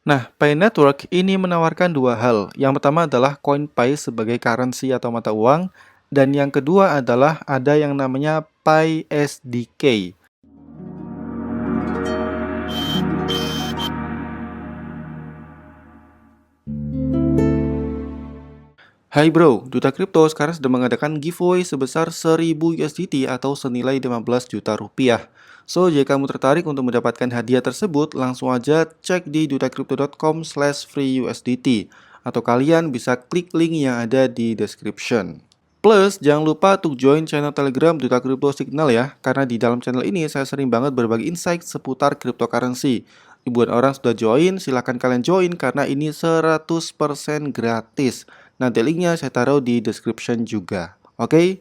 Nah, Pi Network ini menawarkan dua hal. Yang pertama adalah CoinPi sebagai currency atau mata uang, dan yang kedua adalah ada yang namanya Pi SDK. Hai bro, Duta Kripto sekarang sedang mengadakan giveaway sebesar 1000 USDT atau senilai 15 juta rupiah. So, jika kamu tertarik untuk mendapatkan hadiah tersebut, langsung aja cek di dutakripto.com/freeUSDT atau kalian bisa klik link yang ada di description. Plus, jangan lupa untuk join channel Telegram Duta Kripto Signal ya, karena di dalam channel ini saya sering banget berbagi insight seputar cryptocurrency. Ribuan orang sudah join, silahkan kalian join karena ini 100% gratis. Nanti linknya saya taruh di description juga. Oke?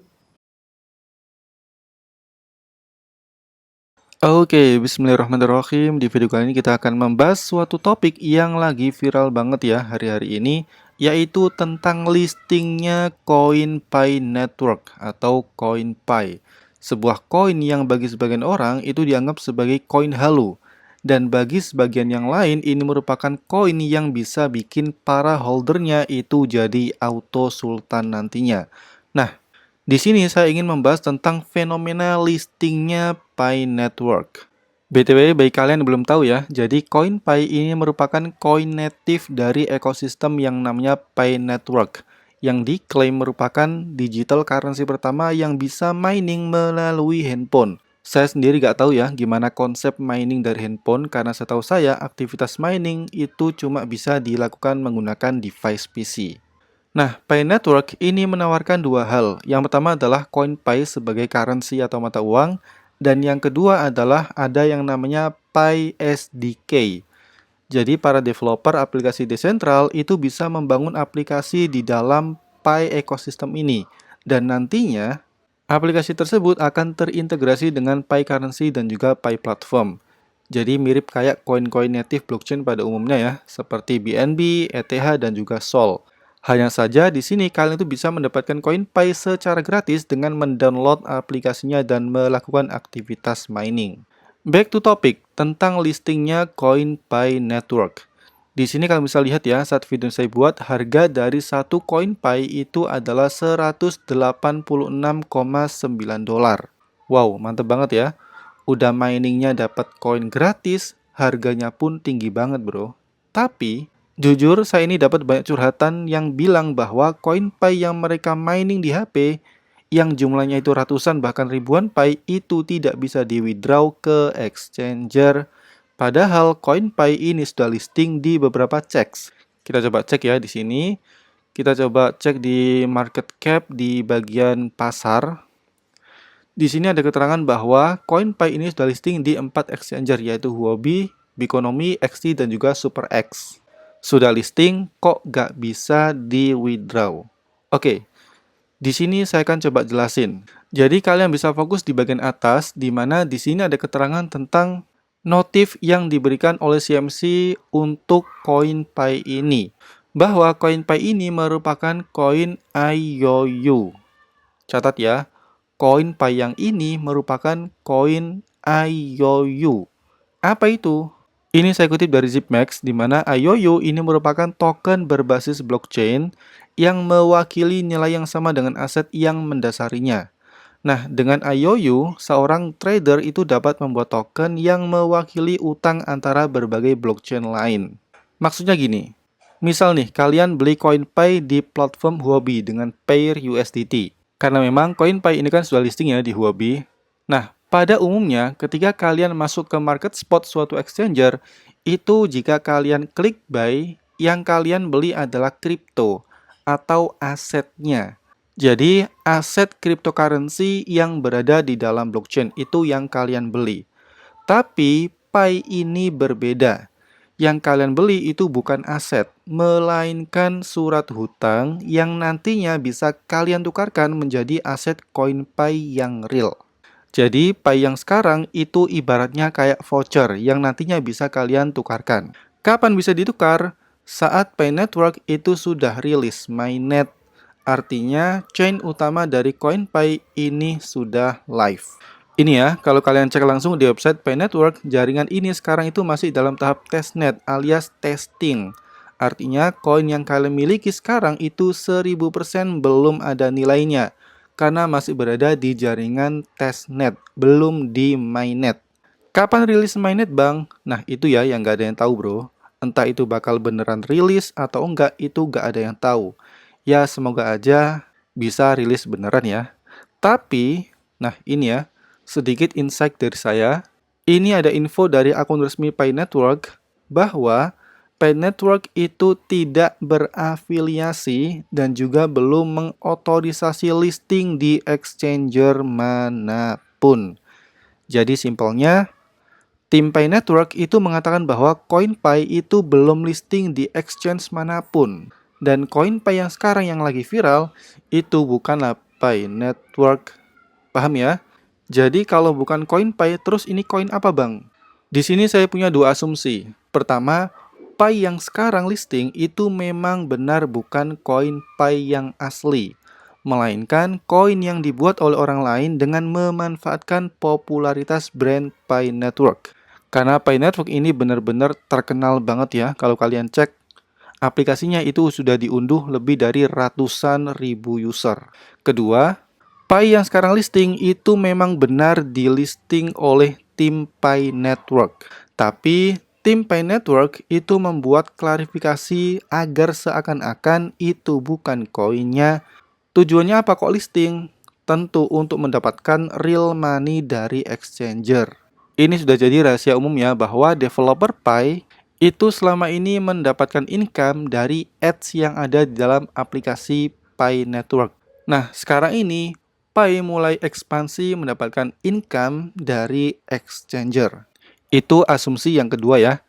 Oke, bismillahirrahmanirrahim. Di video kali ini kita akan membahas suatu topik yang lagi viral banget ya hari-hari ini, yaitu tentang listingnya CoinPi Network atau CoinPi. Sebuah koin yang bagi sebagian orang itu dianggap sebagai koin halu. Dan bagi sebagian yang lain ini merupakan koin yang bisa bikin para holdernya itu jadi auto sultan nantinya. Nah, di sini saya ingin membahas tentang fenomena listingnya Pi Network. BTW, bagi kalian yang belum tahu ya, jadi CoinPi ini merupakan koin native dari ekosistem yang namanya Pi Network, yang diklaim merupakan digital currency pertama yang bisa mining melalui handphone. Saya sendiri nggak tahu ya gimana konsep mining dari handphone, karena setahu saya aktivitas mining itu cuma bisa dilakukan menggunakan device PC. Nah, Pi Network ini menawarkan dua hal. Yang pertama adalah CoinPi sebagai currency atau mata uang, dan yang kedua adalah ada yang namanya Pi SDK. Jadi para developer aplikasi desentral itu bisa membangun aplikasi di dalam Pi ekosistem ini. Dan nantinya aplikasi tersebut akan terintegrasi dengan Pi currency dan juga Pi platform. Jadi mirip kayak koin-koin native blockchain pada umumnya ya, seperti BNB, ETH, dan juga Sol. Hanya saja di sini kalian itu bisa mendapatkan koin Pi secara gratis dengan mendownload aplikasinya dan melakukan aktivitas mining. Back to topic, tentang listingnya koin Pi Network. Di sini kalian bisa lihat ya, saat video saya buat, harga dari satu koin Pi itu adalah 186,9 dolar. Wow, mantep banget ya. Udah miningnya dapat koin gratis, harganya pun tinggi banget bro. Tapi, jujur saya ini dapat banyak curhatan yang bilang bahwa koin Pi yang mereka mining di HP, yang jumlahnya itu ratusan bahkan ribuan Pi, itu tidak bisa di withdraw ke exchanger. Padahal koin Pi ini sudah listing di beberapa checks. Kita coba cek ya di sini. Kita coba cek di market cap di bagian pasar. Di sini ada keterangan bahwa CoinPi ini sudah listing di 4 exchanger, yaitu Huobi, Bikonomi, XT, dan juga SuperX. Sudah listing, kok nggak bisa di withdraw? Oke, di sini saya akan coba jelasin. Jadi kalian bisa fokus di bagian atas, di mana di sini ada keterangan tentang notif yang diberikan oleh CMC untuk CoinPi ini. Bahwa CoinPi ini merupakan koin IOU. Catat ya, koin Pi yang ini merupakan koin IOU. Apa itu? Ini saya kutip dari Zipmax, di mana IOU ini merupakan token berbasis blockchain yang mewakili nilai yang sama dengan aset yang mendasarinya. Nah, dengan IOU, seorang trader itu dapat membuat token yang mewakili utang antara berbagai blockchain lain. Maksudnya gini, misal nih, kalian beli koin Pi di platform Huobi dengan pair USDT. Karena memang CoinPi ini kan sudah listing ya di Huobi. Nah, pada umumnya ketika kalian masuk ke market spot suatu exchanger, itu jika kalian klik buy, yang kalian beli adalah kripto atau asetnya. Jadi, aset cryptocurrency yang berada di dalam blockchain itu yang kalian beli. Tapi, Pi ini berbeda. Yang kalian beli itu bukan aset, melainkan surat hutang yang nantinya bisa kalian tukarkan menjadi aset koin Pi yang real. Jadi, Pi yang sekarang itu ibaratnya kayak voucher yang nantinya bisa kalian tukarkan. Kapan bisa ditukar? Saat Pi Network itu sudah rilis mainnet. Artinya, chain utama dari CoinPi ini sudah live. Ini ya, kalau kalian cek langsung di website Pi Network, jaringan ini sekarang itu masih dalam tahap testnet alias testing. Artinya, koin yang kalian miliki sekarang itu 1000% belum ada nilainya, karena masih berada di jaringan testnet, belum di mainnet. Kapan rilis mainnet, Bang? Nah, itu ya yang nggak ada yang tahu, bro. Entah itu bakal beneran rilis atau enggak, itu nggak ada yang tahu. Ya, semoga aja bisa rilis beneran ya. Tapi, nah ini ya, sedikit insight dari saya. Ini ada info dari akun resmi Pi Network bahwa Pi Network itu tidak berafiliasi dan juga belum mengotorisasi listing di exchanger manapun. Jadi simpelnya, tim Pi Network itu mengatakan bahwa CoinPi itu belum listing di exchange manapun. Dan CoinPi yang sekarang yang lagi viral itu bukanlah Pi Network. Paham ya? Jadi kalau bukan CoinPi, terus ini koin apa, Bang? Di sini saya punya dua asumsi. Pertama, Pi yang sekarang listing itu memang benar bukan koin Pi yang asli, melainkan koin yang dibuat oleh orang lain dengan memanfaatkan popularitas brand Pi Network. Karena Pi Network ini benar-benar terkenal banget ya, kalau kalian cek aplikasinya itu sudah diunduh lebih dari ratusan ribu user. Kedua, Pi yang sekarang listing itu memang benar di listing oleh tim Pi Network. Tapi tim Pi Network itu membuat klarifikasi agar seakan-akan itu bukan koinnya. Tujuannya apa kok listing? Tentu untuk mendapatkan real money dari exchanger. Ini sudah jadi rahasia umum ya bahwa developer Pi itu selama ini mendapatkan income dari ads yang ada di dalam aplikasi Pi Network. Nah, sekarang ini Pi mulai ekspansi mendapatkan income dari exchanger. Itu asumsi yang kedua ya.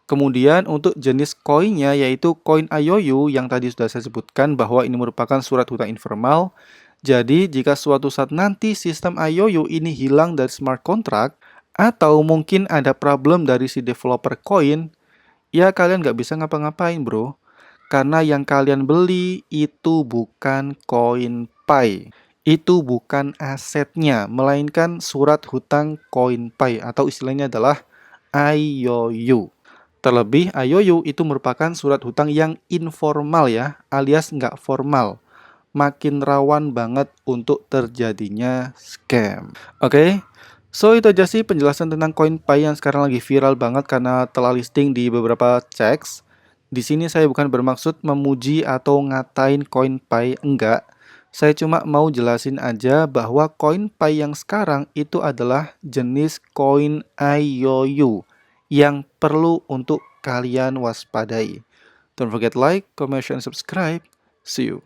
Kemudian untuk jenis koinnya yaitu koin IOU yang tadi sudah saya sebutkan bahwa ini merupakan surat hutang informal. Jadi jika suatu saat nanti sistem IOU ini hilang dari smart contract atau mungkin ada problem dari si developer koin, ya kalian nggak bisa ngapa-ngapain bro. Karena yang kalian beli itu bukan koin Pi. Itu bukan asetnya, melainkan surat hutang koin Pi atau istilahnya adalah IOU. Terlebih, IOU itu merupakan surat hutang yang informal ya, alias nggak formal. Makin rawan banget untuk terjadinya scam. Oke, so itu aja sih penjelasan tentang koin Pi yang sekarang lagi viral banget karena telah listing di beberapa checks. Di sini saya bukan bermaksud memuji atau ngatain koin Pi, enggak. Saya cuma mau jelasin aja bahwa koin Pi yang sekarang itu adalah jenis koin IOU yang perlu untuk kalian waspadai. Don't forget like, comment, share, and subscribe. See you.